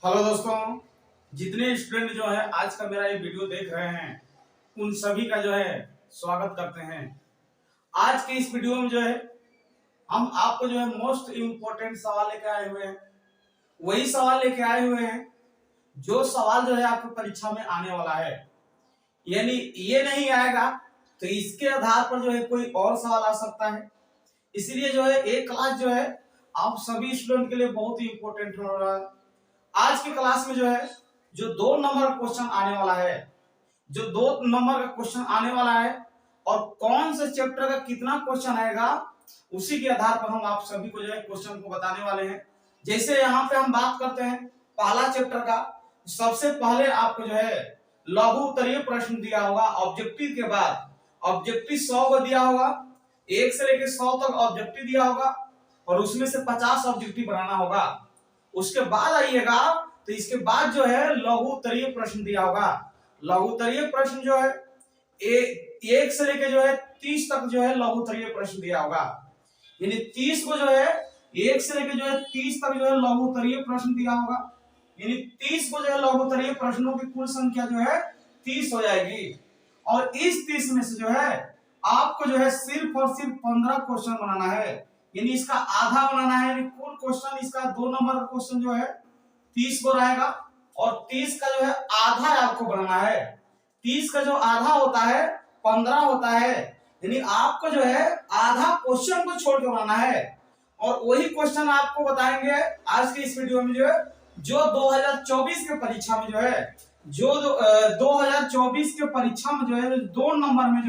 Hello दोस्तों, जितने student जो है आज का मेरा ये वीडियो देख रहे हैं उन सभी का जो है स्वागत करते हैं। आज के इस वीडियो में जो है हम आपको जो है मोस्ट इम्पोर्टेंट सवाल लेके आए हुए हैं। वही सवाल लेके आए हुए हैं जो सवाल जो है आपको परीक्षा में आने वाला है, यानी ये नहीं आएगा तो इसके आधार पर जो है कोई और सवाल आ सकता है। इसीलिए जो है एक क्लास जो है आप सभी स्टूडेंट के लिए बहुत ही इम्पोर्टेंट हो रहा है। आज की क्लास में जो है जो 2 नंबर का क्वेश्चन आने वाला है, जो 2 नंबर का क्वेश्चन आने वाला है और कौन से चैप्टर का कितना क्वेश्चन आएगा उसी के आधार पर हम आप सभी को जो है क्वेश्चन को बताने वाले हैं। जैसे यहाँ पे हम बात करते हैं पहला चैप्टर का, सबसे पहले आपको जो है लघु उत्तरीय प्रश्न दिया होगा। ऑब्जेक्टिव के बाद ऑब्जेक्टिव 100 को दिया होगा, 1 से लेकर 100 तक ऑब्जेक्टिव दिया होगा और उसमें से 50 ऑब्जेक्टिव बनाना होगा। उसके बाद आइएगा तो इसके बाद जो है लघु उत्तरीय प्रश्न दिया होगा। लघु उत्तरीय प्रश्न जो है 1 से लेके जो है 30 तक जो है लघु उत्तरीय प्रश्न दिया होगा, यानी 30 को जो है 1 से लेके जो है 30 तक जो है लघु उत्तरीय प्रश्न दिया होगा, यानी 30 को जो है लघु उत्तरीय प्रश्नों की कुल संख्या जो है 30 हो जाएगी। और इस 30 में से जो है आपको जो है सिर्फ और सिर्फ 15 क्वेश्चन बनाना है, यानी इसका आधा बनाना है। यानी कुल क्वेश्चन इसका 2 नंबर का क्वेश्चन जो है 30 को रहेगा और 30 का जो है आधा आपको बनाना है। 30 का जो आधा होता है 15 होता है, यानी आपको जो है आधा क्वेश्चन को छोड़ के बनाना है। और वही क्वेश्चन आपको बताएंगे आज के इस वीडियो में जो 2024 के परीक्षा में जो है 2024 के परीक्षा में जो है 2 नंबर में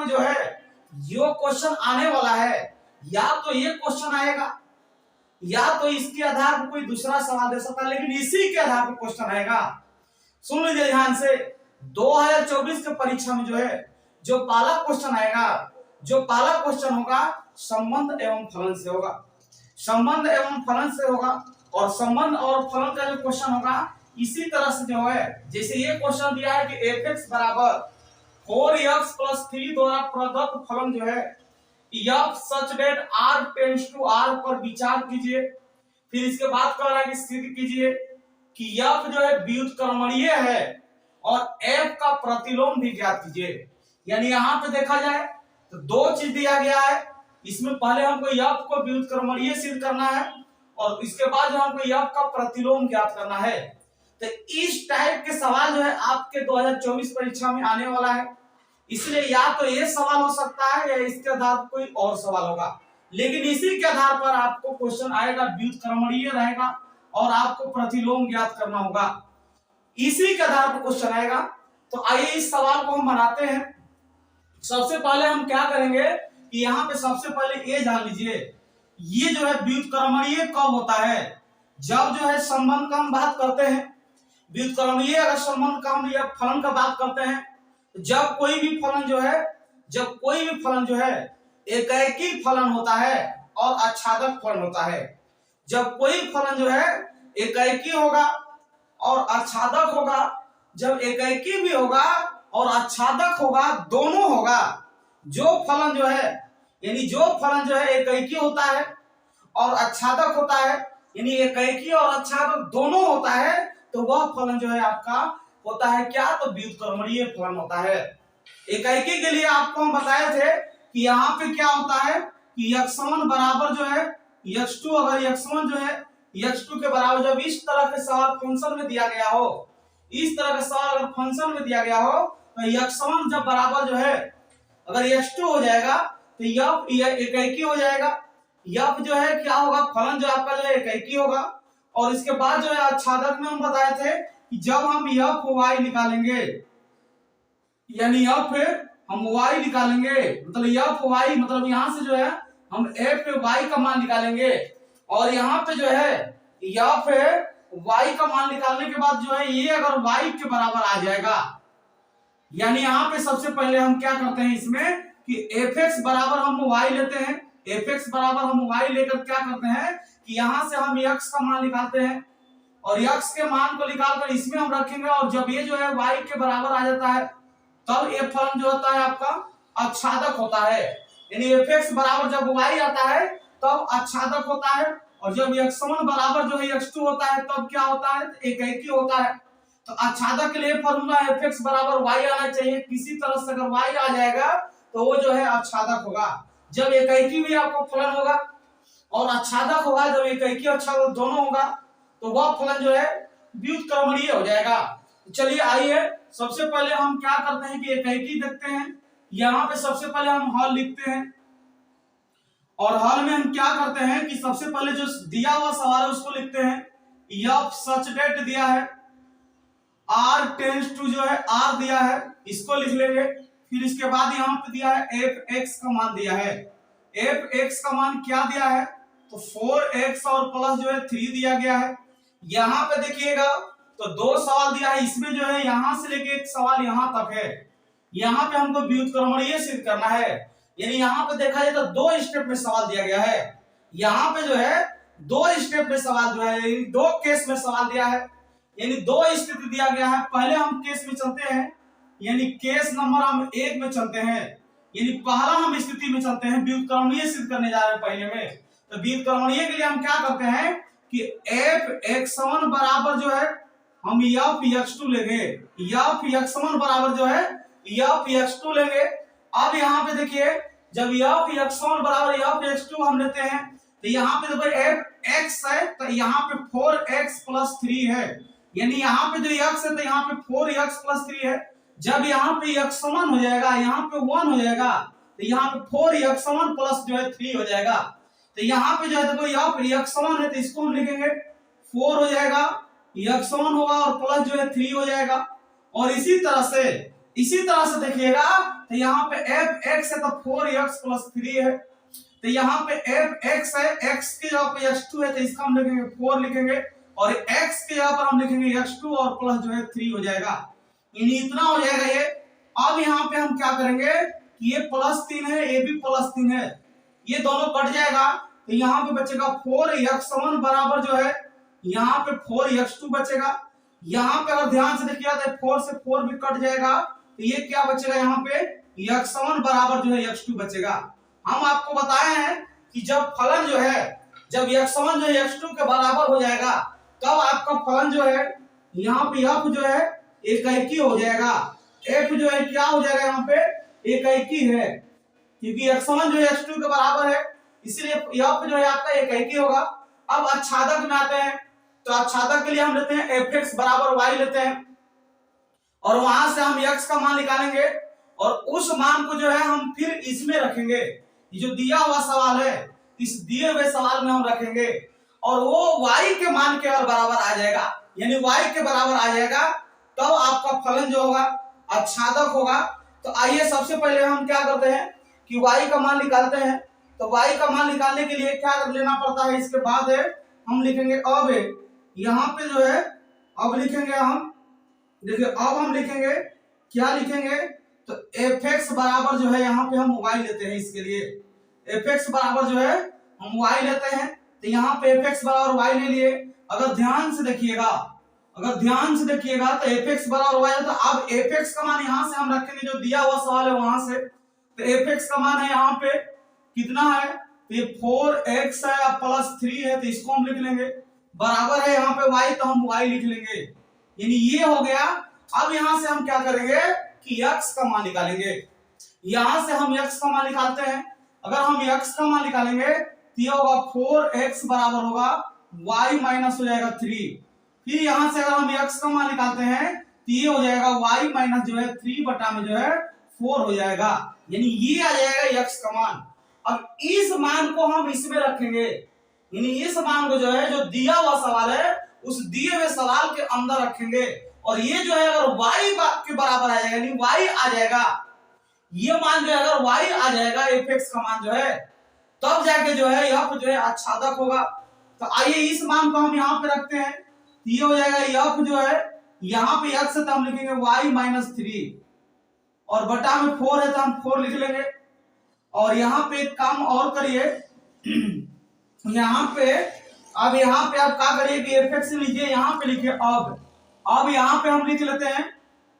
जो है जो क्वेश्चन आने वाला है, या तो ये क्वेश्चन आएगा या तो इसके आधार पर कोई दूसरा सवाल दे सकता है, लेकिन इसी के आधार पर क्वेश्चन आएगा। सुन लीजिए ध्यान से, 2024 के परीक्षा में जो है जो पहला क्वेश्चन आएगा, जो पहला क्वेश्चन होगा संबंध एवं फलन से होगा। संबंध एवं फलन से होगा और संबंध और फलन का जो क्वेश्चन होगा इसी तरह से जो है, जैसे ये क्वेश्चन दिया है कि f(x) बराबर 4x + 3 द्वारा प्रदत्त फलन जो है f such that r tends to r पर विचार कीजिए। फिर इसके बाद कह रहा है कि सिद्ध कीजिए कि f जो है व्युत्क्रमणीय है और f का प्रतिलोम भी ज्ञात कीजिए। यानी यहाँ पे देखा जाए तो 2 चीज दिया गया है, इसमें पहले हमको f को व्युत्क्रमणीय सिद्ध करना है और इसके बाद हमको f का प्रतिलोम ज्ञात करना है। तो इस टाइप के सवाल जो है आपके 2024 परीक्षा में आने वाला है, इसलिए या तो ये सवाल हो सकता है या इसके आधार पर कोई और सवाल होगा, लेकिन इसी के आधार पर आपको क्वेश्चन आएगा, व्युत्क्रमणीय रहेगा और आपको प्रतिलोम ज्ञात करना होगा। इसी के आधार पर क्वेश्चन आएगा। तो आइए इस सवाल को हम बनाते हैं। सबसे पहले हम क्या करेंगे कि यहाँ पे सबसे पहले ये जान लीजिए, ये जो है व्युत्क्रमणीय कब होता है, जब जो है संबंध का हम बात करते हैं। व्युत्क्रमणीय अगर संबंध का हम या फलन का बात करते हैं, जब कोई भी फलन जो है एकैकी फलन होता है और आच्छादक फलन होता है। जब कोई फलन जो है एकैकी होगा और आच्छादक होगा, जब एकैकी भी होगा और आच्छादक होगा, दोनों होगा, जो फलन जो है यानी जो फलन जो है एकैकी होता है और आच्छादक होता है, यानी एकैकी और आच्छादक दोनों होता है, तो वह फलन जो है आपका होता है क्या, तो व्युत्क्रमणीय फलन होता है। एकैकी के लिए आपको हम बताए थे कि यहाँ पे क्या होता है कि x1 बराबर जो है x2, अगर x1 जो है x2 के बराबर, जब इस तरह के सवाल फंक्शन में दिया गया हो, इस तरह का सवाल अगर फंक्शन में दिया गया हो तो x1 जब बराबर जो है अगर x2 हो जाएगा तो f एकैकी हो जाएगा। f जो है क्या होगा, फलन जो आपका जो है एकैकी होगा। और इसके बाद जो है आच्छादक में हम बताए थे कि जब हम f(y) निकालेंगे, यानी हम y निकालेंगे, मतलब f(y) मतलब यहां से जो है हम f(y) का मान निकालेंगे और यहाँ पे जो है f(y) का मान निकालने के बाद जो है ये अगर y के बराबर आ जाएगा, यानी यहाँ पे सबसे पहले हम क्या करते हैं इसमें कि f(x) बराबर हम y लेते हैं, f(x) बराबर हम y लेकर क्या करते हैं कि यहाँ से हम x का मान निकालते हैं और x के मान को निकालकर इसमें हम रखेंगे और जब ये जो है y के बराबर आ जाता है तब ये फलन जो होता है आपका आच्छादक होता है। यानी f(x) बराबर जब y आता है तब आच्छादक होता है और जब x1 बराबर जो है x2 होता है तब क्या होता है, एक होता है। तो आच्छादक के लिए फॉर्मूला fx बराबर y आना चाहिए। किसी तरह से अगर y आ जाएगा तो वो जो है आच्छादक होगा। जब एक भी आपको फलन होगा और आच्छादक होगा, जब एक आच्छादक दोनों होगा तो वह फलन जो है व्युत्क्रमणीय हो जाएगा। चलिए आइए सबसे पहले हम क्या करते हैं कि एक देखते हैं। यहाँ पे सबसे पहले हम हल लिखते हैं और हल में हम क्या करते हैं कि सबसे पहले जो दिया हुआ सवाल है उसको लिखते हैं। यह सच डेट दिया है, r टेंड्स टू जो है r दिया है, इसको लिख लेंगे। फिर इसके बाद यहाँ पे दिया है fx का मान दिया है। fx का मान क्या दिया है तो 4x और प्लस जो है 3 दिया गया है। यहाँ पे देखिएगा तो दो सवाल दिया है, इसमें जो है यहाँ से लेके एक सवाल यहाँ तक है। यहाँ पे हमको व्युत्क्रमणीय सिद्ध करना है, यानी यहाँ पे देखा जाए तो दो स्टेप में सवाल दिया गया है। यहाँ पे जो है दो स्टेप में सवाल जो है, दो केस में सवाल दिया है, यानी दो स्थिति दिया गया है। पहले हम केस में चलते हैं, यानी केस नंबर हम 1 में चलते हैं, यानी पहला हम स्थिति में चलते हैं, व्युत्क्रमणीय सिद्ध करने जा रहे हैं पहले में। तो व्युत्क्रमणीय के लिए हम क्या करते हैं कि f(x1) बराबर जो है हम f(x2) लेंगे। f(x1) बराबर जो है f(x2) लेंगे। अब यहाँ पे देखिए जब f(x1) बराबर f(x2) हम लेते हैं तो यहाँ पे देखो f(x) है तो यहाँ पे 4x + 3 है, यानी यहाँ पे जो x है तो यहाँ पे 4x + 3 है। जब यहाँ पे x1 हो जाएगा, यहाँ पे 1 हो जाएगा तो यहाँ पे 4x1 + जो है 3 हो जाएगा। तो यहाँ पे जो है देखो x1 है तो इसको हम लिखेंगे 4 हो जाएगा, x1 होगा और प्लस जो है 3 हो जाएगा। और इसी तरह से देखिएगा तो यहाँ पे fx है तो 4x + 3 है, तो यहाँ पे fx है, x के जगह पे x2 है तो इसका हम लिखेंगे 4 लिखेंगे और x के जगह पर हम लिखेंगे x2 और प्लस जो है 3 हो जाएगा, यानी इतना हो जाएगा ये। अब यहाँ पे हम क्या करेंगे कि ये +3 है, ये भी +3 है, ये दोनों कट जाएगा तो यहाँ पे बचेगा 4x1 बराबर जो है यहाँ पे 4x2 बचेगा। यहाँ पे अगर ध्यान से देखिएगा तो 4 से 4 भी कट जाएगा तो ये क्या बचेगा, यहाँ पे x1 बराबर जो है x2 बचेगा। हम आपको बताए हैं कि जब फलन जो है, जब x1 जो है x2 के बराबर हो जाएगा तब आपका फलन जो है यहाँ पे f जो है एकाकी हो जाएगा। f जो है क्या हो जाएगा, यहाँ पे एकाकी है, क्योंकि x1 जो है x2 के बराबर है, इसलिए f जो है आपका एकाकी होगा। अब आच्छादक में आते हैं तो आच्छादक के लिए हम लेते हैं fx बराबर y लेते हैं और वहां से हम x का मान निकालेंगे और उस मान को जो है हम फिर इसमें रखेंगे। ये जो दिया हुआ सवाल है इस दिए हुए सवाल में हम रखेंगे और वो y के मान के और बराबर आ जाएगा, यानी y के बराबर आ जाएगा तब आपका फलन जो होगा आच्छादक होगा। तो आइए सबसे पहले हम क्या करते हैं कि y का मान निकालते हैं। तो y का मान निकालने के लिए क्या लेना पड़ता है, इसके बाद है हम लिखेंगे अब यहाँ पे जो है अब लिखेंगे हम, देखिए अब हम लिखेंगे क्या लिखेंगे तो fx बराबर जो है यहाँ पे हम y लेते हैं। इसके लिए fx बराबर जो है हम y लेते हैं तो यहाँ पे fx बराबर y ले लिए। अगर ध्यान से देखिएगा तो fx बराबर y है, तो अब fx का मान यहाँ से हम रखेंगे जो दिया हुआ सवाल है वहां से। तो fx का मान है यहाँ पे कितना है तो ये 4x है प्लस 3 है तो इसको हम लिख लेंगे, बराबर है यहाँ पे y तो हम y लिख लेंगे, यानी ये हो गया। अब यहाँ से हम क्या करेंगे कि x का मान निकालेंगे। यहाँ से हम x का मान निकालते हैं। अगर हम x का मान निकालेंगे तो ये होगा 4x बराबर होगा y माइनस हो जाएगा 3। फिर यहाँ से अगर हम x का मान निकालते हैं तो ये हो जाएगा y माइनस जो है 3 बटा में जो है 4 हो जाएगा, यानी ये आ जाएगा x का मान। अब इस मान को हम इसमें रखेंगे, यानी इस मान को जो है जो दिया हुआ सवाल है उस दिए हुए सवाल के अंदर रखेंगे और ये जो है अगर y के बराबर आ जाएगा, यानी y आ जाएगा, ये मान जो है अगर y आ जाएगा fx का मान जो है तब जाके जो है f जो है आच्छादक होगा। तो आइए इस मान को हम यहाँ पे रखते हैं, ये हो जाएगा f जो है यहाँ पे x है तो हम लिखेंगे y माइनस 3 और बटा में 4 है तो हम 4 लिख लेंगे। और यहाँ पे एक काम और करिए, यहाँ पे अब यहाँ पे आप क्या करिए कि fx लीजिए, यहाँ पे लिखिए अब यहाँ पे हम लिख लेते हैं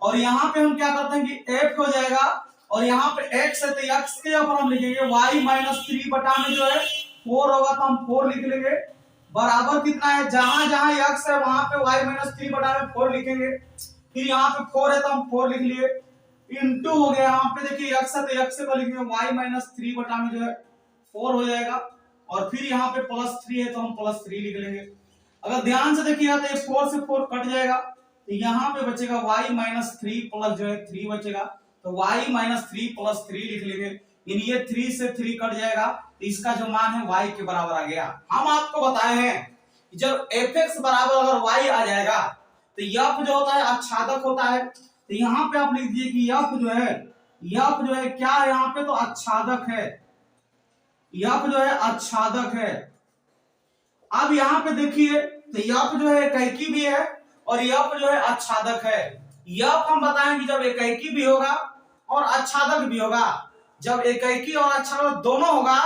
और यहाँ पे हम क्या करते हैं कि f हो जाएगा और यहाँ पे x है तो x के ऊपर हम लिखेंगे y माइनस 3 बटा में जो है 4 होगा तो हम 4 लिख लेंगे। बराबर कितना है, जहां जहां x है वहां पे y माइनस 3 बटा में 4 लिखेंगे। फिर यहाँ पे 4 है तो हम 4 लिख लिए, इनटू हो गया, यहाँ पे देखिए x है तो x को लिखेंगे y माइनस 3 बटा में जो है 4 हो जाएगा, और फिर यहाँ पे प्लस 3 है तो हम प्लस 3 लिख लेंगे। अगर ध्यान से देखिएगा तो 4 से 4 कट जाएगा, तो यहाँ पे बचेगा y माइनस 3 प्लस जो है 3 बचेगा, तो y माइनस 3 प्लस 3 लिख लेंगे। यानी ये 3 से 3 कट जाएगा, तो इसका जो मान है y के बराबर आ गया। हम आपको बताए हैं जब fx बराबर अगर y आ जाएगा तो f जो होता है आच्छादक होता है, तो यहाँ पे आप लिख दीजिए कि f जो है क्या है, यहाँ पे तो आच्छादक है, f जो है आच्छादक है। अब यहाँ पे देखिए तो f जो है एकैकी भी है और f जो है आच्छादक है। f हम बताएं कि जब एकैकी भी होगा और आच्छादक भी होगा, जब एकैकी और आच्छादक दोनों होगा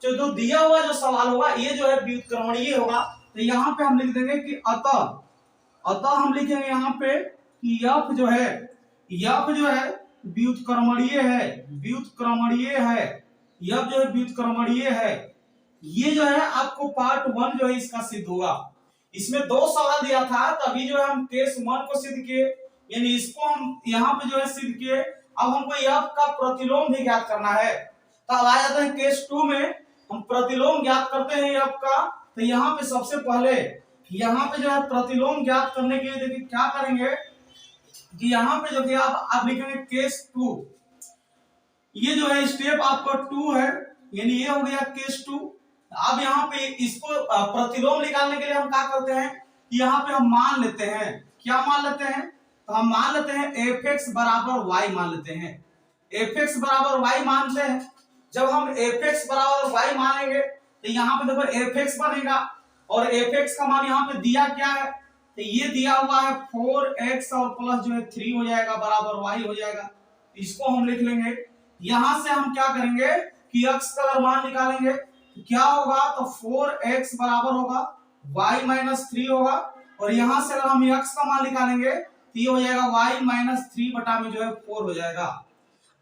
तो जो दिया हुआ जो सवाल होगा ये जो है व्युत्क्रमणीय होगा। तो यहाँ पे हम लिख देंगे कि अतः हम लिखेंगे यहाँ पे कि f जो है व्युत्क्रमणीय है, f जो है व्युत्क्रमणीय है। ये जो है आपको पार्ट 1 जो है इसका सिद्ध होगा। इसमें 2 सवाल दिया था, तभी जो है हम केस 1 को सिद्ध किए, यानी इसको हम यहाँ पे जो है सिद्ध किए। अब हमको f का प्रतिलोम भी ज्ञात करना है, तो अब आ जाते हैं केस 2 में, हम प्रतिलोम ज्ञात करते हैं f का। तो यहाँ पे सबसे पहले यहाँ पे जो है प्रतिलोम ज्ञात करने के लिए देखिए क्या करेंगे कि यहाँ पे जो कि आप लिखेंगे केस 2, ये जो है स्टेप आपका 2 है, यानी ये हो गया केस 2। अब यहाँ पे इसको प्रतिलोम निकालने के लिए हम क्या करते हैं, यहाँ पे हम मान लेते हैं, क्या मान लेते हैं, तो हम मान लेते हैं fx बराबर y मान लेते हैं, fx बराबर y मानते हैं। जब हम fx बराबर y मानेंगे तो यहाँ पे देखो fx बनेगा, और fx का मान यहाँ पे दिया क्या है, तो ये दिया हुआ है 4x और प्लस जो है 3 हो जाएगा बराबर y हो जाएगा। इसको हम लिख लेंगे। यहां से हम क्या करेंगे कि x का अगर मान निकालेंगे तो क्या होगा, तो 4x बराबर होगा y माइनस 3 होगा, और यहां से अगर हम x का मान निकालेंगे तो ये हो जाएगा y माइनस 3 बटा में जो है 4 हो जाएगा।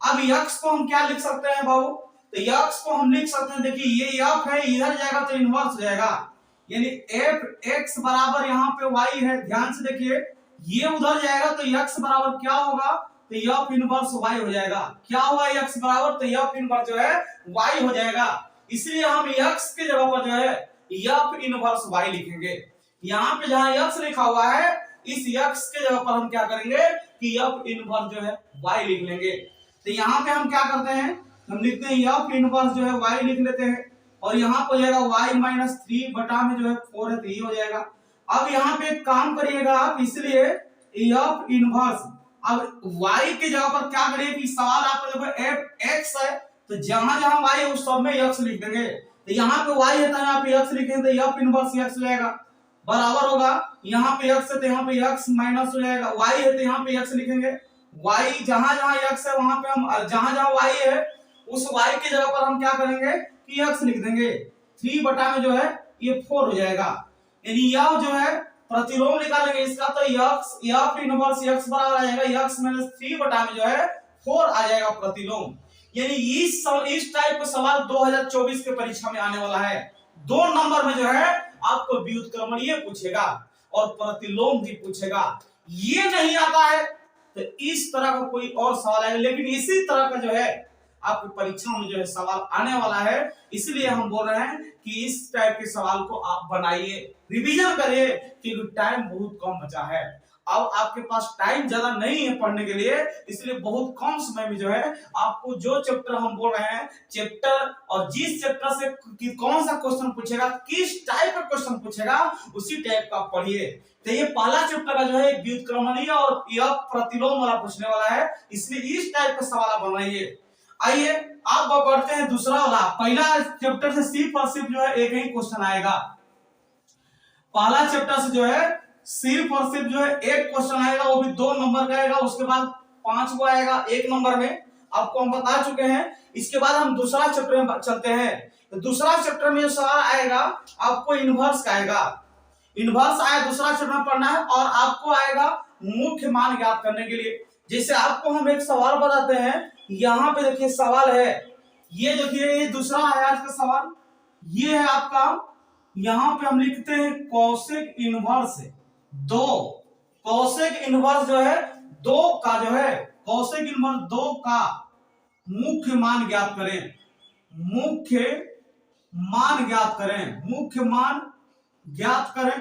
अब x को हम क्या लिख सकते हैं बाबू, तो x को हम लिख सकते हैं, देखिए ये f है, इधर जाएगा तो इनवर्स हो जाएगा, यानी f(x) बराबर यहाँ पे y है, ध्यान से देखिए, ये उधर जाएगा तो x बराबर क्या होगा, तो f इनवर्स y हो जाएगा। क्या हुआ x बराबर, तो f इनवर्स जो है y हो जाएगा। इसलिए हम x के जगह पर जो है f इनवर्स y लिखेंगे। यहाँ पे जहां x लिखा हुआ है, इस x के जगह पर हम क्या करेंगे कि f इनवर्स जो है y लिख लेंगे। तो यहाँ पे हम क्या करते हैं, हम लिखते हैं f इनवर्स जो है y लिख लेते हैं, और यहाँ पर हो जाएगा y माइनस 3 बटा में जो है 4 है तो ये हो जाएगा। अब यहाँ पे एक काम करिएगा आप, इसलिए f इनवर्स, अब y के जगह पर क्या करिए कि सवाल आपको देखो f(x) है, तो जहां जहां y है उस सब में x लिख देंगे। तो यहाँ पे y है तो यहाँ पे x लिखेंगे, तो f इनवर्स x हो जाएगा, बराबर होगा, यहाँ पे x है तो यहाँ पे x माइनस हो जाएगा, y है तो यहाँ पे x लिखेंगे, y जहां जहां x है वहां पे हम जहां जहां y है उस y के जगह पर हम क्या करेंगे कि x लिख देंगे, 3 बटा में जो है ये 4 हो जाएगा। यानी यह जो है प्रतिलोम निकालेंगे इसका, तो f इनवर्स x बराबर आ जाएगा x माइनस 3 बटा में जो है 4 आ जाएगा प्रतिलोम। यानी इस टाइप का सवाल 2024 के परीक्षा में आने वाला है। 2 नंबर में जो है आपको व्युत्क्रमणीय पूछेगा और प्रतिलोम भी पूछेगा। ये नहीं आता है तो इस तरह का कोई और सवाल आएगा, लेकिन इसी तरह का जो है आपकी परीक्षा में जो है सवाल आने वाला है। इसलिए हम बोल रहे हैं कि इस टाइप के सवाल को आप बनाइए, रिवीजन करिए, क्योंकि टाइम बहुत कम बचा है। अब आपके पास टाइम ज्यादा नहीं है पढ़ने के लिए, इसलिए बहुत कम समय में जो है आपको जो चैप्टर हम बोल रहे हैं, चैप्टर और जिस चैप्टर से कि कौन सा क्वेश्चन पूछेगा, किस टाइप का क्वेश्चन पूछेगा, उसी टाइप का पढ़िए। तो ये पहला चैप्टर का जो है व्युत्क्रमणीय और यह प्रतिलोम वाला पूछने वाला है, इसलिए इस टाइप का सवाल आप बनाइए। आइए आप बढ़ते हैं दूसरा वाला। पहला चैप्टर से सिर्फ और सिर्फ जो है एक ही क्वेश्चन आएगा, पहला चैप्टर से जो है सिर्फ और सिर्फ जो है एक क्वेश्चन आएगा, वो भी 2 नंबर का आएगा, उसके बाद 5 को आएगा 1 नंबर में, आपको हम बता चुके हैं। इसके बाद हम दूसरा चैप्टर में चलते हैं। तो दूसरा चैप्टर में जो सवाल आएगा आपको इनवर्स का आएगा, इनवर्स आया दूसरा चैप्टर में पढ़ना है, और आपको आएगा मुख्य मान ज्ञात करने के लिए। जैसे आपको हम एक सवाल बताते हैं, यहाँ पे देखिए सवाल है, ये देखिए ये दूसरा है आज का सवाल, ये है आपका यहां पे हम लिखते हैं कोसेक इनवर्स दो। कोसेक इनवर्स जो है दो का जो है कोसेक इनवर्स दो का मुख्य मान ज्ञात करें। मुख्य मान ज्ञात करें, मुख्य मान ज्ञात करें।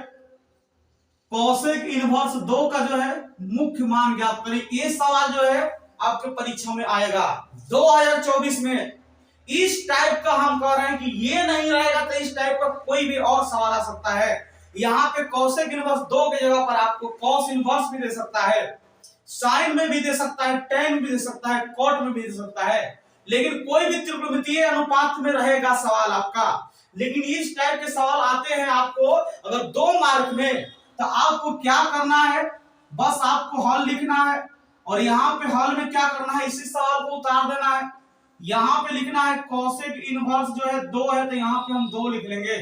कोसेक इनवर्स दो का जो है मुख्य मान ज्ञात करें। ये सवाल जो है आपके परीक्षा में आएगा 2024 में। इस टाइप का हम कह रहे हैं कि ये नहीं रहेगा तो इस टाइप का कोई भी और सवाल आ सकता है। यहाँ पे कोसेक इनवर्स दो की जगह पर आपको कॉस इनवर्स भी दे सकता है, साइन में भी दे सकता है, टेन भी दे सकता है, कॉट में भी दे सकता है। लेकिन कोई भी त्रिकोणमितीय अनुपात में रहेगा सवाल आपका। लेकिन इस टाइप के सवाल आते हैं आपको अगर 2 मार्क में, तो आपको क्या करना है, बस आपको हल लिखना है और यहाँ पे हल में क्या करना है, इसी सवाल को उतार देना है। यहाँ पे लिखना है कोसेक इनवर्स जो है 2 है, तो यहाँ पे हम 2 लिख लेंगे।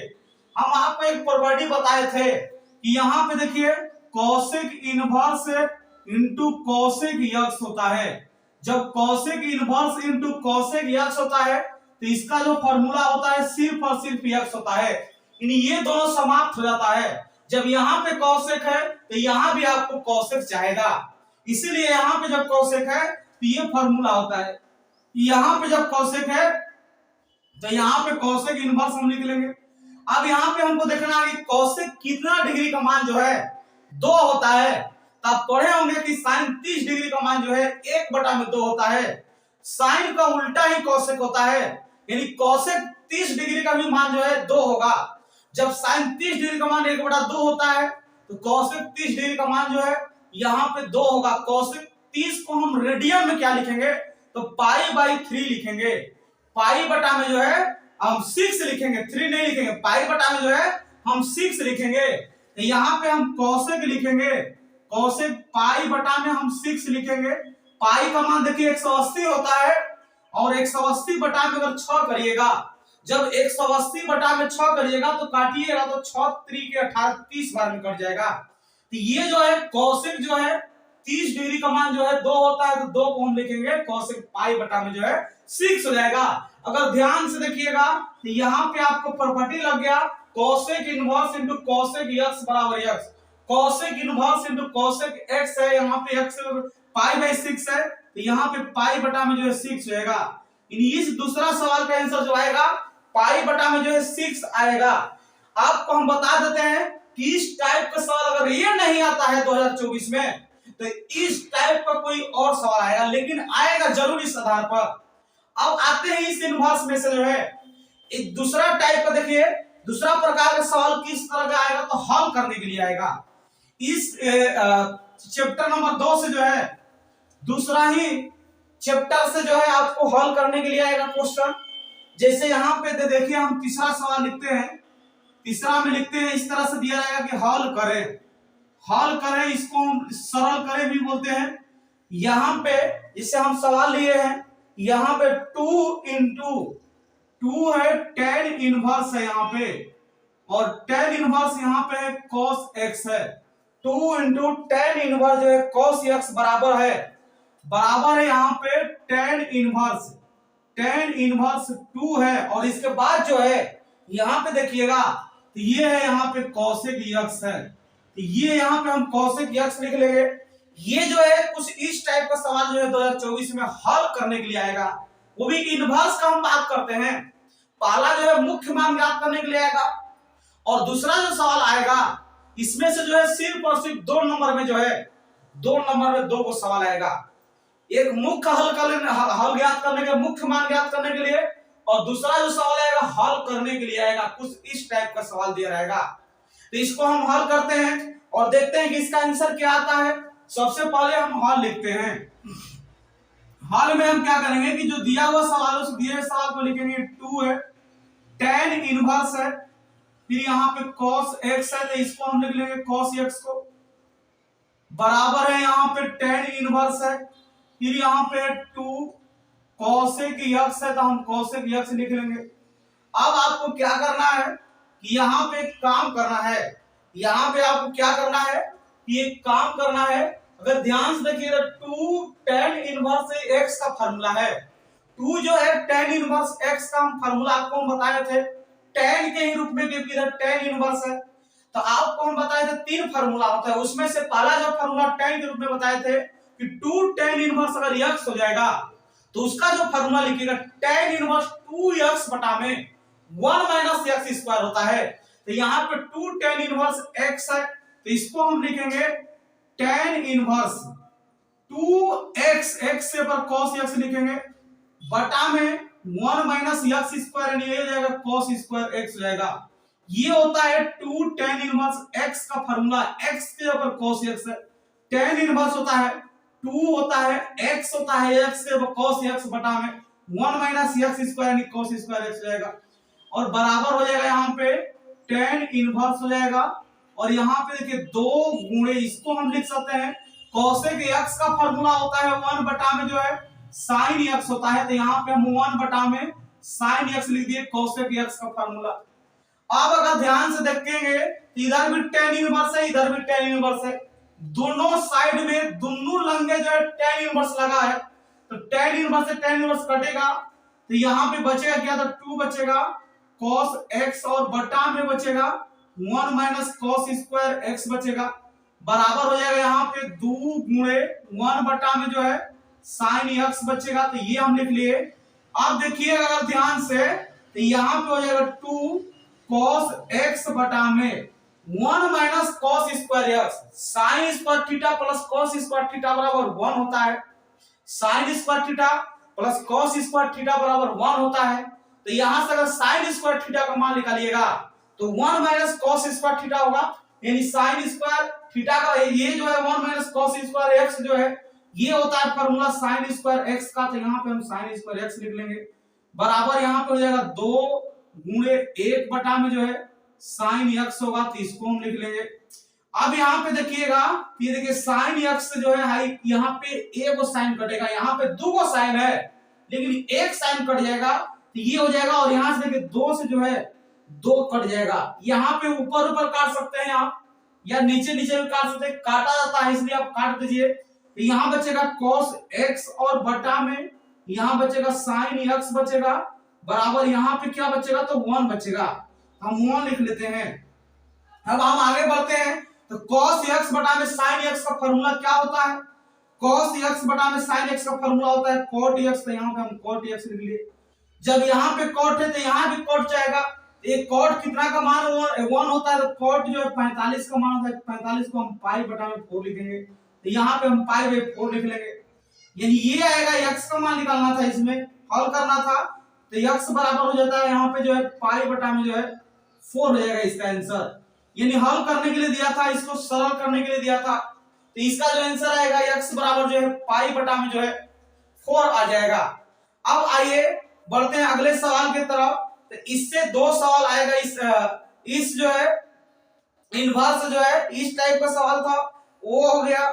हम आपको एक प्रॉपर्टी बताए थे कि यहाँ पे देखिए cosec inverse into cosec x होता है। जब cosec inverse into cosec x होता है तो इसका जो फॉर्मूला होता है सिर्फ और सिर्फ यक्स होता है। ये दोनों समाप्त हो जाता है। जब यहाँ पे कोसेक है तो यहाँ भी आपको कोसेक चाहेगा, इसीलिए यहाँ पे जब कोसेक है तो ये फॉर्मूला होता है। यहाँ पे जब कोसेक है तो यहाँ पे कोसेक इनवर्स हम लिख लेंगे। अब यहाँ पे हमको देखना है कि कोसेक कितना डिग्री का मान जो है 2 होता है। तब पढ़े होंगे कि साइन 30 डिग्री का मान जो है 1/2 होता है। साइन का उल्टा ही कोसेक होता है, यानी कोसेक 30 डिग्री का भी मान जो है 2 होगा। जब साइन 30 डिग्री का मान 1/2 होता है तो कोसेक 30 डिग्री का मान जो है यहाँ पे 2 होगा। कोसेक 30 को हम रेडियन में क्या लिखेंगे, तो पाई/3 लिखेंगे। पाई बटा में जो है हम 6 लिखेंगे, 3 नहीं लिखेंगे। पाई बटा में जो है हम 6 लिखेंगे। तो यहाँ पे हम कोसेक लिखेंगे, कोसेक पाई बटा में हम 6 लिखेंगे। पाई का मान देखिए 180 होता है और 180 बटा में अगर 6 करिएगा, जब 180 बटा में 6 करिएगा तो काटिएगा तो 6 3 के 18 30 बार में कट जाएगा। तो ये जो है कोसेक जो है 30 डिग्री का मान जो है 2 होता है, तो 2 को हम लिखेंगे कोसेक पाई बटा में जो है 6 हो जाएगा। अगर ध्यान से देखिएगा तो यहाँ पे आपको प्रॉपर्टी लग गया cosec inverse into cosec x बराबर एक्स। Cosec inverse into cosec x है, यहाँ पे एक्स पाई/6 है, तो यहाँ पे पाई बटा में जो है 6 होएगा। इस दूसरा सवाल का आंसर जो आएगा पाई बटा में जो है 6 आएगा। आपको हम बता देते हैं कि इस टाइप का सवाल अगर ये नहीं आता है 2024 में, तो इस टाइप का कोई और सवाल आएगा, लेकिन आएगा जरूर इस आधार पर। अब आते हैं इस इनवर्स में से जो है एक दूसरा टाइप का, देखिए दूसरा प्रकार का सवाल किस तरह का आएगा, तो हल करने के लिए आएगा। इस चैप्टर नंबर 2 से जो है दूसरा ही चैप्टर से जो है आपको हल करने के लिए आएगा क्वेश्चन। जैसे यहाँ पे देखिए हम तीसरा सवाल लिखते हैं, तीसरा में लिखते हैं इस तरह से दिया जाएगा कि हल करें। हल करें इसको हम सरल करें भी बोलते हैं। यहाँ पे जिससे हम सवाल लिए हैं, यहाँ पे 2 इंटू 2 है tan इनवर्स है यहाँ पे, और tan इनवर्स यहाँ पे है cos x है। 2 इंटू tan इनवर्स जो है cos x बराबर है यहाँ पे tan इनवर्स 2 है, और इसके बाद जो है यहाँ पे देखिएगा तो ये है यहाँ पे cosec x है, तो ये यहाँ पे हम cosec x लिख लेंगे। ये जो है कुछ इस टाइप का सवाल जो है 2024 में हल करने के लिए आएगा, वो भी इनवर्स का हम बात करते हैं। पहला जो है मुख्य मान ज्ञात करने के लिए आएगा, और दूसरा जो सवाल आएगा इसमें से जो है सिर्फ और सिर्फ 2 नंबर में जो है 2 नंबर में 2 को सवाल आएगा। एक मुख्य हल ज्ञात करने के, मुख्य मान ज्ञात करने के लिए, और दूसरा जो सवाल आएगा हल करने के लिए आएगा। कुछ इस टाइप का सवाल दिया रहेगा, तो इसको हम हल करते हैं और देखते हैं कि इसका आंसर क्या आता है। सबसे पहले हम हल लिखते हैं। हल में हम क्या करेंगे कि जो दिया हुआ सवाल है उस दिए हुए सवाल को लिखेंगे 2 है, tan इनवर्स है, फिर यहाँ पे cos x है, तो इसको हम लिख लेंगे cos x को, बराबर है यहाँ पे tan इनवर्स है, फिर यहाँ पे 2 cosec x है, तो हम cosec x लिख लेंगे। अब आपको क्या करना है कि यहाँ पे काम करना है, यहाँ पे आपको क्या करना है कि एक काम करना है। अगर ध्यान से देखिए 2 tan इनवर्स x का फार्मूला है, 2 जो है tan इनवर्स x का हम फार्मूला आपको हम बताए थे tan के ही रूप में, क्योंकि इधर tan इनवर्स है। तो आपको हम बताए थे 3 फार्मूला होता है, उसमें से पहला जो फार्मूला tan के रूप में बताए थे कि 2 tan इनवर्स अगर x हो जाएगा तो उसका जो फार्मूला लिखिएगा tan इनवर्स 2x बटा में 1 माइनस x स्क्वायर होता है। तो यहाँ पे 2 tan इनवर्स x है, तो इसको हम लिखेंगे tan इनवर्स 2x, x से पर cos x लिखेंगे बटा में 1 माइनस x स्क्वायर, यानी ये हो जाएगा cos स्क्वायर x हो जाएगा। ये होता है 2 tan इनवर्स x का फार्मूला, x के ऊपर cos x है। tan इनवर्स होता है 2 होता है x होता है x के ऊपर cos x बटा में 1 माइनस x स्क्वायर, यानी cos स्क्वायर x हो जाएगा। और बराबर हो जाएगा यहाँ पे tan इनवर्स हो जाएगा, और यहाँ पे देखिए 2 गुणे, इसको हम लिख सकते हैं cosec x का फार्मूला होता है 1 बटा में जो है sin x होता है, तो यहाँ पे हम 1 बटा में sin x लिख दिए cosec x का फार्मूला। अब अगर ध्यान से देखेंगे तो इधर भी tan इनवर्स है, इधर भी tan इनवर्स है, दोनों साइड में दोनों लंगे जो है tan इनवर्स लगा है, तो tan इनवर्स से tan इनवर्स कटेगा, तो यहाँ पे बचेगा क्या, तो 2 बचेगा cos x और बटा में बचेगा 1 माइनस cos स्क्वायर x बचेगा, बराबर हो जाएगा यहाँ पे 2 गुणे 1 बटा में जो है sin x बचेगा, तो ये हम लिख लिए। अब देखिएगा अगर ध्यान से तो यहाँ पे हो जाएगा 2 cos x बटा में 1 minus cos square x, sin square theta plus cos square theta बराबर 1 होता है, sin square theta plus cos square theta बराबर 1 होता है। तो यहां से अगर sin स्क्वायर थीटा का मान निकालिएगा तो 1 माइनस cos स्क्वायर थीटा होगा, यानी sin स्क्वायर थीटा का ये जो है 1 माइनस cos स्क्वायर x जो है ये होता है फार्मूला sin स्क्वायर x का, तो यहाँ पे हम sin स्क्वायर x लिख लेंगे, बराबर यहाँ पे हो जाएगा 2 गुणे 1 बटा में जो है sin x होगा, तो इसको हम लिख लेंगे। अब यहाँ पे देखिएगा, ये देखिए sin x जो है यहाँ पे एक साइन कटेगा, यहाँ पे 2 साइन है लेकिन एक साइन कट जाएगा, तो ये हो जाएगा, और यहाँ से देखिए 2 से जो है 2 कट जाएगा, यहाँ पे ऊपर ऊपर काट सकते हैं आप या नीचे नीचे भी काट सकते हैं, काटा जाता है इसलिए आप काट दीजिए। तो यहाँ बचेगा cos x और बटा में यहाँ बचेगा sin x बचेगा, बराबर यहाँ पे क्या बचेगा, तो 1 बचेगा, हम 1 लिख लेते हैं। अब हम आगे बढ़ते हैं, तो cos x बटा में sin x का फॉर्मूला क्या होता है, cos x बटा में sin x का फॉर्मूला होता है cot x, तो यहाँ पे हम cot x लिख लिए। जब यहाँ पे cot है तो यहाँ भी cot जाएगा, एक cot कितना का मान 1 होता है, तो cot जो है 45 का मान होता है, 45 को हम पाई बटा में 4 लिखेंगे, तो यहाँ पे हम पाई बाई 4 लिख लेंगे, यानी ये आएगा x का मान निकालना था, इसमें हल करना था, तो x बराबर हो जाता है यहाँ पे जो है पाई बटा में जो है 4 हो जाएगा इसका आंसर, यानी हल करने के लिए दिया था, इसको सरल करने के लिए दिया था, तो इसका जो आंसर आएगा x बराबर जो है पाई बटा में जो है 4 आ जाएगा। अब आइए बढ़ते हैं अगले सवाल की तरफ, तो इससे 2 सवाल आएगा, इस जो है इनवर्स जो है इस टाइप का सवाल था वो हो गया,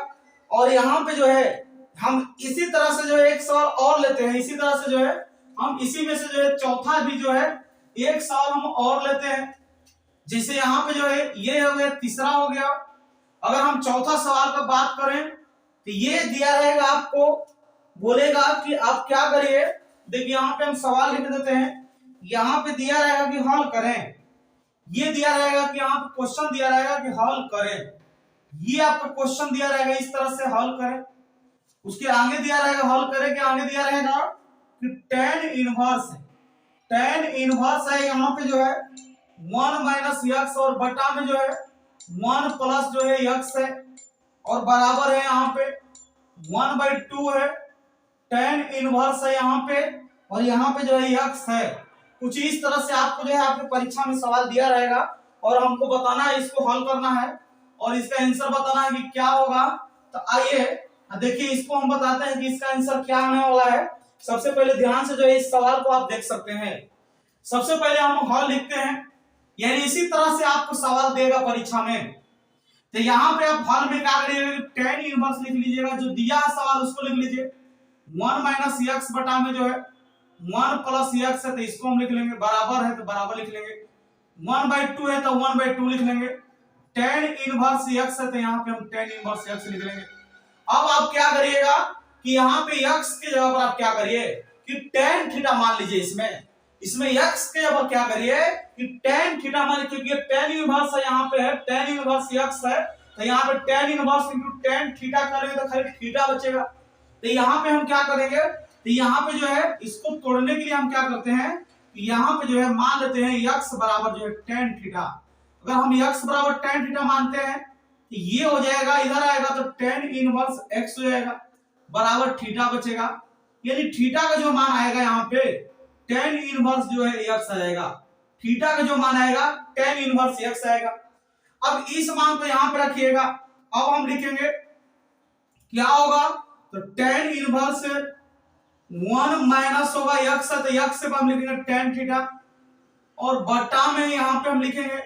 और यहाँ पे जो है हम इसी तरह से जो है एक सवाल और लेते हैं, इसी तरह से जो है हम इसी में से जो है चौथा भी जो है एक सवाल हम और लेते हैं, जैसे यहाँ पे जो है ये हो गया, तीसरा हो गया। अगर हम चौथा सवाल का बात करें तो ये दिया रहेगा, आपको बोलेगा कि आप क्या करिए, देखिए यहाँ पे हम सवाल लिख देते हैं, यहाँ पे दिया रहेगा कि हल करें, ये दिया रहेगा कि यहाँ पे क्वेश्चन दिया रहेगा कि हल करें, ये आपको क्वेश्चन दिया रहेगा इस तरह से हल करें, उसके आगे दिया रहेगा हल करें के आगे दिया रहेगा कि tan इनवर्स है, tan इनवर्स है यहाँ पे जो है 1 माइनस x और बटा में जो है 1 प्लस जो है x है, और बराबर है यहाँ पे 1/2 है, tan इनवर्स है यहाँ पे, और यहाँ पे जो है x है। कुछ इस तरह से आपको जो है आपकी परीक्षा में सवाल दिया रहेगा, और हमको बताना है, इसको हल करना है और इसका आंसर बताना है कि क्या होगा। तो आइए देखिए, इसको हम बताते हैं कि इसका आंसर क्या आने वाला है। सबसे पहले ध्यान से जो है इस सवाल को आप देख सकते हैं। सबसे पहले हम हल लिखते हैं, यानी इसी तरह से आपको सवाल देगा परीक्षा में, तो यहाँ पे आप हल में क्या करिएगा, tan इनवर्स लिख लीजिएगा, जो दिया है सवाल उसको लिख लीजिए, 1 माइनस x बटा में जो है 1 प्लस x है, तो इसको हम लिख लेंगे, बराबर है तो बराबर लिख लेंगे, 1/2 है तो 1/2 लिख लेंगे, tan इनवर्स x है तो यहाँ पे हम tan इनवर्स x लिख लेंगे। अब आप क्या करिएगा कि यहाँ पे x की जगह पर आप क्या करिए कि tan थीटा मान लीजिए, इसमें इसमें x के अब क्या करिए कि tan थीटा मान, क्योंकि ये tan इनवर्स है, यहाँ पे है tan इनवर्स x है, तो यहाँ पे tan inverse into tan theta करेंगे तो खाली थीटा बचेगा। तो यहाँ पे हम क्या करेंगे, तो यहाँ पे जो है इसको तोड़ने के लिए हम क्या करते हैं, यहाँ पे जो है मान लेते हैं x बराबर जो है tan थीटा। अगर हम x बराबर tan थीटा मानते हैं तो ये हो जाएगा, इधर आएगा तो tan इनवर्स x हो जाएगा बराबर थीटा बचेगा, यानी थीटा का जो मान आएगा यहाँ पे tan इनवर्स जो है x आ जाएगा, थीटा का जो मान आएगा tan इनवर्स x आएगा। अब इस मान को यहाँ पे रखिएगा, अब हम लिखेंगे क्या होगा, तो tan इनवर्स 1 माइनस होगा x है, तो x से हम लिखेंगे tan थीटा, और बटा में यहाँ पे हम लिखेंगे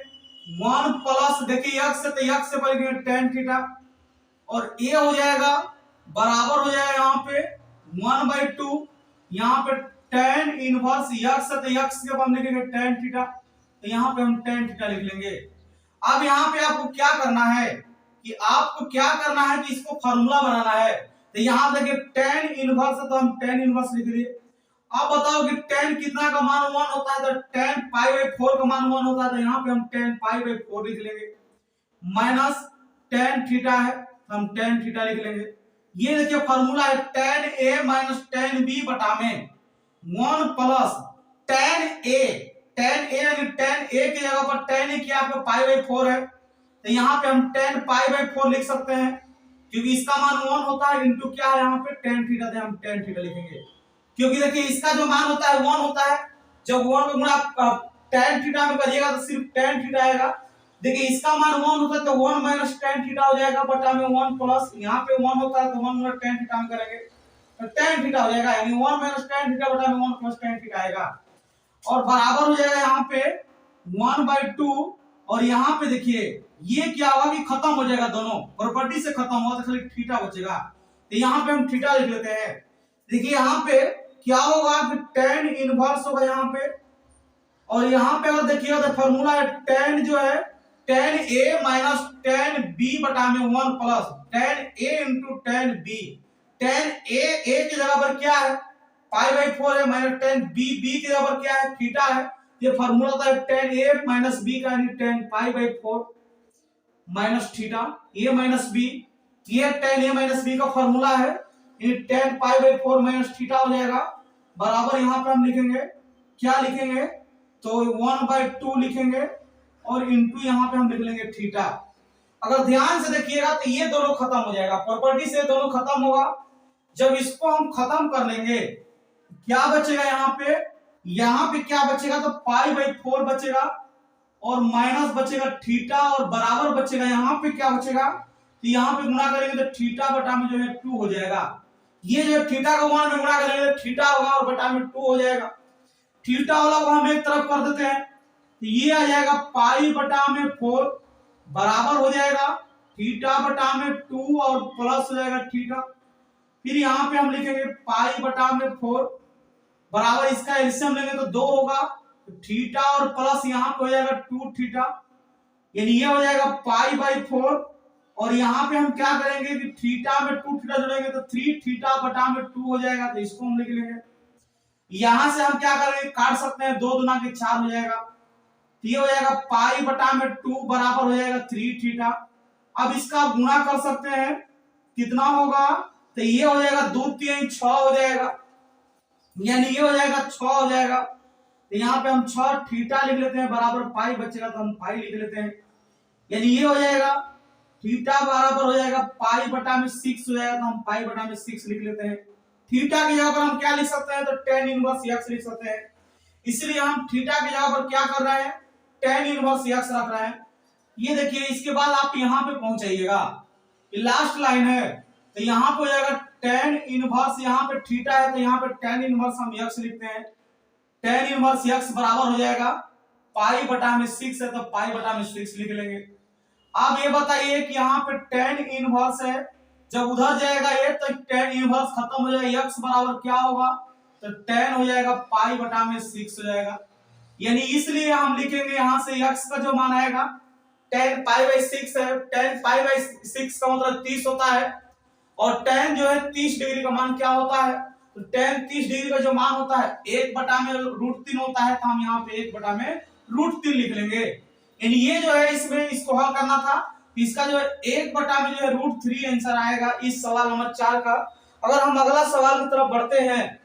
1 प्लस, देखिए x है तो x से लिखेंगे tan थीटा, और a हो जाएगा बराबर हो जाएगा यहाँ पे 1/2, यहाँ पे tan इनवर्स x है तो x के हम लिखेंगे tan थीटा, तो यहाँ पे हम tan थीटा लिख लेंगे। अब यहाँ पे आपको क्या करना है कि आपको क्या करना है कि इसको फार्मूला बनाना है, तो यहाँ देखिए tan इनवर्स है तो हम tan इनवर्स लिख दिए। अब बताओ कि tan कितना का मान 1 होता है, तो tan पाई/4 का मान 1 होता है, तो यहाँ पे हम tan पाई/4 लिख लेंगे, माइनस tan थीटा है तो हम tan थीटा लिख लेंगे। ये देखिए फार्मूला है tan a minus tan b बटा में 1 प्लस tan a, यानी tan a की जगह पर tan a क्या आपका पाई/4 है, तो यहाँ पे हम tan पाई/4 लिख सकते हैं, क्योंकि इसका मान 1 होता है, इंटू क्या है यहाँ पे tan थीटा, तो हम tan थीटा लिखेंगे। क्योंकि देखिए इसका जो मान होता है 1 होता है, जब 1 को गुणा tan थीटा में करिएगा तो सिर्फ tan थीटा आएगा। देखिए इसका मान 1 होता है तो 1 माइनस tan थीटा हो जाएगा बटा में 1 प्लस, यहाँ पे 1 होता है तो 1 गुणा tan थीटा में करेंगे तो tan थीटा हो जाएगा, यानी 1 माइनस tan थीटा बटा में 1 प्लस tan थीटा आएगा, और बराबर हो जाएगा यहाँ पे 1/2, और यहाँ पे देखिए ये क्या होगा कि खत्म हो जाएगा, दोनों प्रॉपर्टी से खत्म हुआ तो खाली थीटा बचेगा, तो यहाँ पे हम थीटा लिख लेते हैं। देखिए यहाँ पे क्या होगा कि tan इनवर्स होगा यहाँ पे, और यहाँ पे अगर देखिएगा तो फॉर्मूला है tan जो है tan a minus tan b बटा में 1 plus tan a into tan b, tan a की जगह पर क्या है पाई/4 है, माइनस tan b की जगह पर क्या है थीटा है, ये फार्मूला होता है tan a माइनस b का, यानी tan पाई/4 minus theta a minus b, ये tan a माइनस b का फार्मूला है, ये tan पाई/4 माइनस थीटा हो जाएगा, बराबर यहाँ पे हम लिखेंगे क्या लिखेंगे, तो 1/2 लिखेंगे, और इंटू यहाँ पे हम लिख लेंगे थीटा। अगर ध्यान से देखिएगा तो ये दोनों खत्म हो जाएगा, प्रॉपर्टी से दोनों खत्म होगा। जब इसको हम खत्म कर लेंगे क्या बचेगा यहाँ पे क्या बचेगा, तो पाई/4 बचेगा, और माइनस बचेगा थीटा, और बराबर बचेगा यहाँ पे क्या बचेगा, तो यहाँ पे गुणा करेंगे तो थीटा बटा में जो है 2 हो जाएगा। ये जो थीटा का मान में गुणा करेंगे थीटा होगा और बटा में 2 हो जाएगा। थीटा वाला को हम एक तरफ कर देते हैं, तो ये आ जाएगा पाई/4 बराबर हो जाएगा थीटा बटा में 2 और प्लस हो जाएगा थीटा, फिर यहाँ पे हम लिखेंगे पाई/4 बराबर, इसका एलसीएम लेंगे तो 2 होगा, तो थीटा और प्लस यहाँ पे हो जाएगा 2 थीटा, यानी ये हो जाएगा पाई/4, और यहाँ पे हम क्या करेंगे कि थीटा में 2 थीटा जोड़ेंगे तो 3 थीटा बटा में 2 हो जाएगा, तो इसको हम लिख लेंगे। यहां से हम क्या करेंगे काट सकते हैं, 2 दूना के 4 हो जाएगा, तो ये हो जाएगा पाई/2 बराबर हो जाएगा 3 थीटा। अब इसका गुणा कर सकते हैं, कितना होगा, तो ये हो जाएगा 2 3 6 हो जाएगा, यानी ये हो जाएगा 6 हो जाएगा, तो यहाँ पे हम 6 थीटा लिख लेते हैं, बराबर पाई बचेगा तो हम पाई लिख लेते हैं, यानी ये हो जाएगा थीटा बराबर हो जाएगा पाई/6 हो जाएगा, तो हम पाई/6 लिख लेते हैं। थीटा की जगह पर हम क्या लिख सकते हैं, तो tan इनवर्स x लिख सकते हैं, इसलिए हम थीटा की जगह पर क्या कर रहे हैं, tan इनवर्स x रख रहे हैं। ये देखिए इसके बाद आप यहाँ पे पहुंच जाइएगा, ये लास्ट लाइन है, तो यहाँ पे हो जाएगा tan इनवर्स, यहाँ पे थीटा है तो यहाँ पे tan इनवर्स हम x लिखते हैं, tan इनवर्स x बराबर हो जाएगा पाई/6 है तो पाई/6 लिख लेंगे। अब ये बताइए कि यहाँ पे tan इनवर्स है, जब उधर जाएगा ये तो tan इनवर्स खत्म हो जाएगा, x बराबर क्या होगा, तो tan हो जाएगा पाई/6 हो जाएगा, यानी इसलिए हम लिखेंगे यहाँ से x का जो मान आएगा tan पाई/6 है, tan पाई/6 का मतलब 30 होता है, और tan जो है 30 डिग्री का मान क्या होता है, तो tan 30 डिग्री का जो मान होता है 1 में √3 होता है, तो हम यहाँ पे 1 में √3 लिख लेंगे। यानी ये जो है इसमें इसको हल करना था, इसका जो है 1 में जो है √3 आंसर आएगा इस सवाल नंबर 4 का। अगर हम अगला सवाल की तरफ बढ़ते हैं,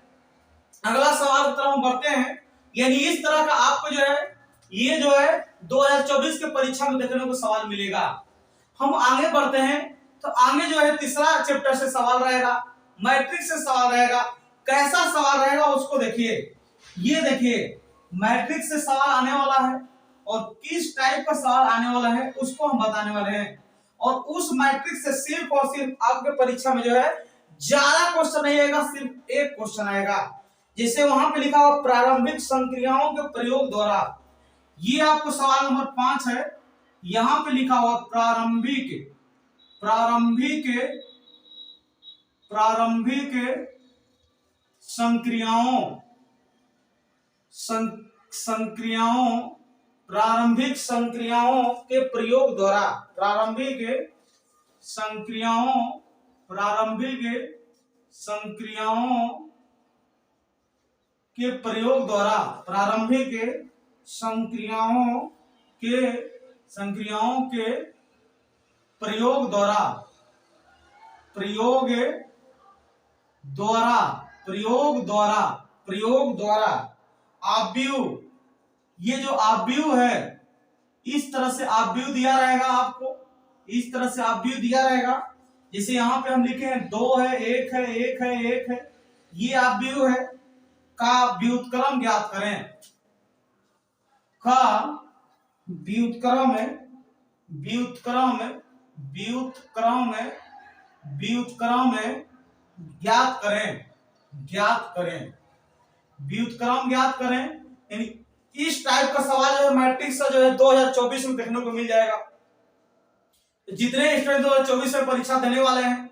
अगला सवाल की तरफ हम बढ़ते हैं, यानी इस तरह का आपको जो है ये जो है 2024 के परीक्षा में देखने को सवाल मिलेगा। हम आगे बढ़ते हैं, तो आगे जो है तीसरा चैप्टर से सवाल रहेगा, मैट्रिक्स से सवाल रहेगा। कैसा सवाल रहेगा उसको देखिए, ये देखिए मैट्रिक्स से सवाल आने वाला है और किस टाइप का सवाल आने वाला है उसको हम बताने वाले हैं। और उस मैट्रिक्स से सिर्फ और सिर्फ आपके परीक्षा में जो है ज्यादा क्वेश्चन नहीं आएगा, सिर्फ एक क्वेश्चन आएगा। जैसे वहां पे लिखा हुआ प्रारंभिक संक्रियाओं के प्रयोग द्वारा, ये आपको सवाल नंबर 5 है। यहां पे लिखा हुआ प्रारंभिक प्रारंभिक संक्रियाओं के प्रयोग द्वारा, प्रारंभिक संक्रियाओं के प्रयोग द्वारा, प्रारंभिक संक्रियाओं के प्रयोग द्वारा आव्यूह, ये जो आव्यूह है इस तरह से आव्यूह दिया रहेगा आपको, इस तरह से आव्यूह दिया रहेगा। जैसे यहाँ पे हम लिखे हैं 2 है, 1 है, 1 है, 1 है, ये आव्यूह है का व्युत्क्रम ज्ञात करें, का व्युत्क्रम ज्ञात करें। यानी इस टाइप का सवाल जो है मैट्रिक्स का जो है 2024 में देखने को मिल जाएगा। जितने स्टूडेंट 2024 में परीक्षा देने वाले हैं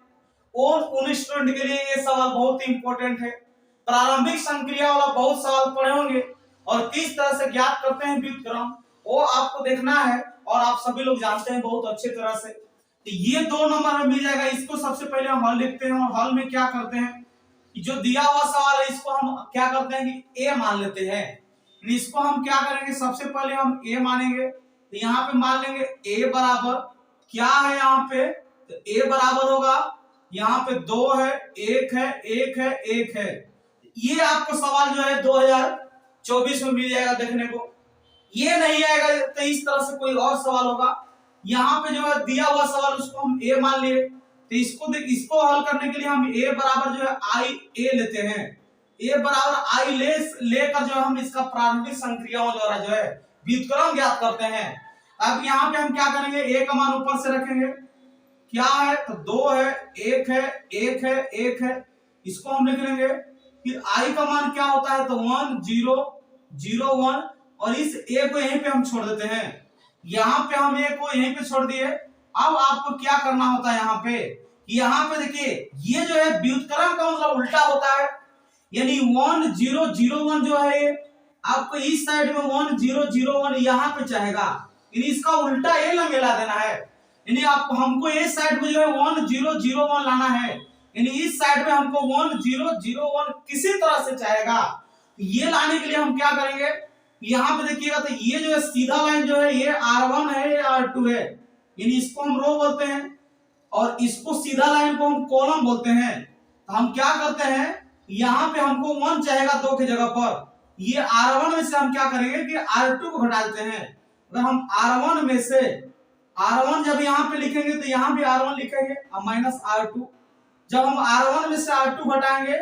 और उन स्टूडेंट के लिए ये सवाल बहुत ही इंपॉर्टेंट है। प्रारंभिक संक्रिया वाला बहुत सवाल पढ़े होंगे और किस तरह से ज्ञात करते हैं व्युत्क्रम, वो आपको देखना है और आप सभी लोग जानते हैं बहुत अच्छे तरह से। तो ये 2 नंबर में मिल जाएगा। इसको सबसे पहले हम हल लिखते हैं और हल में क्या करते हैं कि जो दिया हुआ सवाल है इसको हम क्या करते हैं कि ए मान लेते हैं। इसको हम क्या करेंगे, सबसे पहले हम ए मानेंगे, तो यहाँ पे मान लेंगे ए बराबर क्या है, यहाँ पे तो ए बराबर होगा, यहाँ पे 2 है, 1 है, 1 है, 1 है। ये आपको सवाल जो है 2024 में मिल जाएगा देखने को। ये नहीं आएगा तो इस तरह से कोई और सवाल होगा। यहाँ पे जो है दिया हुआ सवाल उसको हम ए मान लिए, तो इसको हल करने के लिए हम ए बराबर जो है आई ए लेते हैं। ए बराबर आई लेकर जो है हम इसका प्रारंभिक संक्रियाओं द्वारा जो है व्युत्क्रम ज्ञात करते हैं। अब यहाँ पे हम क्या करेंगे, ए का मान ऊपर से रखेंगे, क्या है तो 2 है, 1 है, 1 है, 1 है, इसको हम लिख लेंगे। फिर आई का मान क्या होता है तो 1 0 0 1, और इस ए को यहीं पे हम छोड़ देते हैं। यहाँ पे हम ए को यहीं पे छोड़ दिए। अब आपको क्या करना होता है यहाँ पे देखिए ये जो है व्युत्क्रम का मतलब उल्टा होता है, यानी 1 0 0 1 जो है आपको इस साइड में 1 0 0 1 यहाँ पे चाहेगा, यानी इसका उल्टा ए मिला देना है। यानी आपको हमको इस साइड में जो है 1 0 0 1 लाना है, यानी इस साइड में हमको 1 0 0 1 किसी तरह से चाहेगा। ये लाने के लिए हम क्या करेंगे, यहाँ पे देखिएगा तो ये जो है सीधा लाइन जो है ये R1 है, ये R2 है, यानी इसको हम रो बोलते हैं और इसको सीधा लाइन को हम कॉलम बोलते हैं। तो हम क्या करते हैं, यहाँ पे हमको 1 चाहेगा 2 की जगह पर, ये R1 में से हम क्या करेंगे कि R2 को घटा देते हैं। अगर हम R1 में से R1 जब यहाँ पे लिखेंगे तो यहाँ भी R1 लिखेंगे और माइनस R2। जब हम R1 में से R2 घटाएंगे,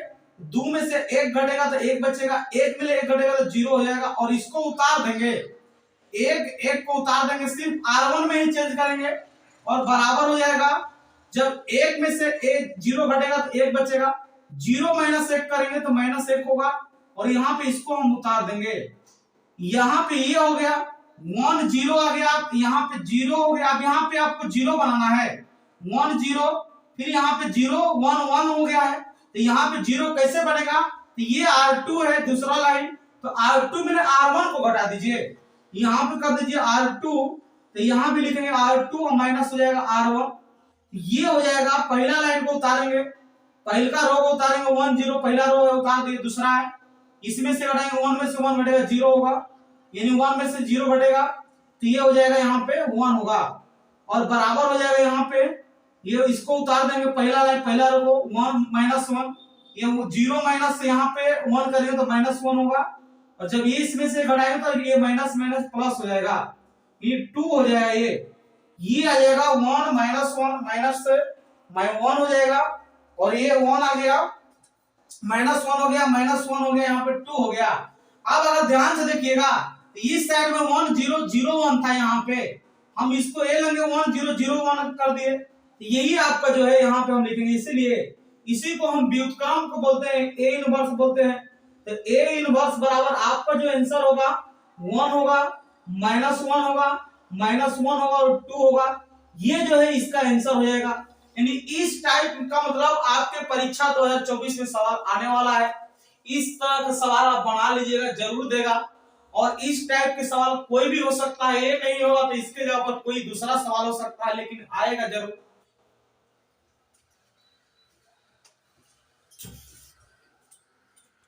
2 में से 1 घटेगा तो 1 बचेगा, 1 में 1 घटेगा तो 0 हो जाएगा, और इसको उतार देंगे, 1 को उतार देंगे, सिर्फ R1 में ही चेंज करेंगे और बराबर हो जाएगा। जब 1 में से 1 0 घटेगा तो 1 बचेगा, 0 माइनस 1 करेंगे तो माइनस 1 होगा, और यहाँ पे इसको हम उतार देंगे। यहाँ पे ये हो गया 1 0 आ गया, यहाँ पे 0 हो गया। अब यहाँ पे आपको 0 बनाना है, 1 0, फिर यहाँ पे 0 1 1 हो गया है, तो यहाँ पे 0 कैसे बनेगा, तो ये R2 है दूसरा लाइन, तो R2 में R1 को घटा दीजिए, यहाँ पे कर दीजिए R2, तो यहाँ भी लिखेंगे R2 और माइनस हो जाएगा R1। ये हो जाएगा, पहला लाइन को उतारेंगे पहला रो को उतारेंगे 1 0, पहला रो है उतार दिए, दूसरा है इसमें से घटाएंगे 1 में से 1 घटेगा 0 होगा, यानी 1 में से 0 घटेगा तो ये हो जाएगा यहाँ पे 1 होगा, और बराबर हो जाएगा यहाँ पे, ये इसको उतार देंगे पहला लाइन पहला रो को 1 -1, ये 0 माइनस से यहाँ पे 1 करेंगे तो -1 होगा, और जब ये इसमें से घटाएंगे तो ये माइनस माइनस प्लस हो जाएगा, ये 2 हो जाएगा, ये आ जाएगा 1 -1 माइनस से 1 हो जाएगा, और ये 1 आ गया -1 हो गया, -1 हो गया, यहाँ पे 2 हो गया। अब अगर ध्यान से देखिएगा तो इस साइड में 1 0 0 1 था, यहाँ पे हम इसको ए लेंगे 1 0 0 1 कर दिए, यही आपका जो है यहाँ पे हम लिखेंगे, इसीलिए इसी को हम व्युत्क्रम को बोलते हैं, ए इनवर्स बोलते हैं। तो ए इनवर्स बराबर आपका जो आंसर होगा 1 होगा, -1 होगा, -1 होगा और 2 होगा, ये जो है इसका आंसर हो जाएगा। यानी इस टाइप का मतलब आपके परीक्षा 2024 में सवाल आने वाला है, इस तरह का सवाल आप बना लीजिएगा, जरूर देगा, और इस टाइप के सवाल कोई भी हो सकता है, ये नहीं होगा तो इसके जगह पर कोई दूसरा सवाल हो सकता है, लेकिन आएगा जरूर।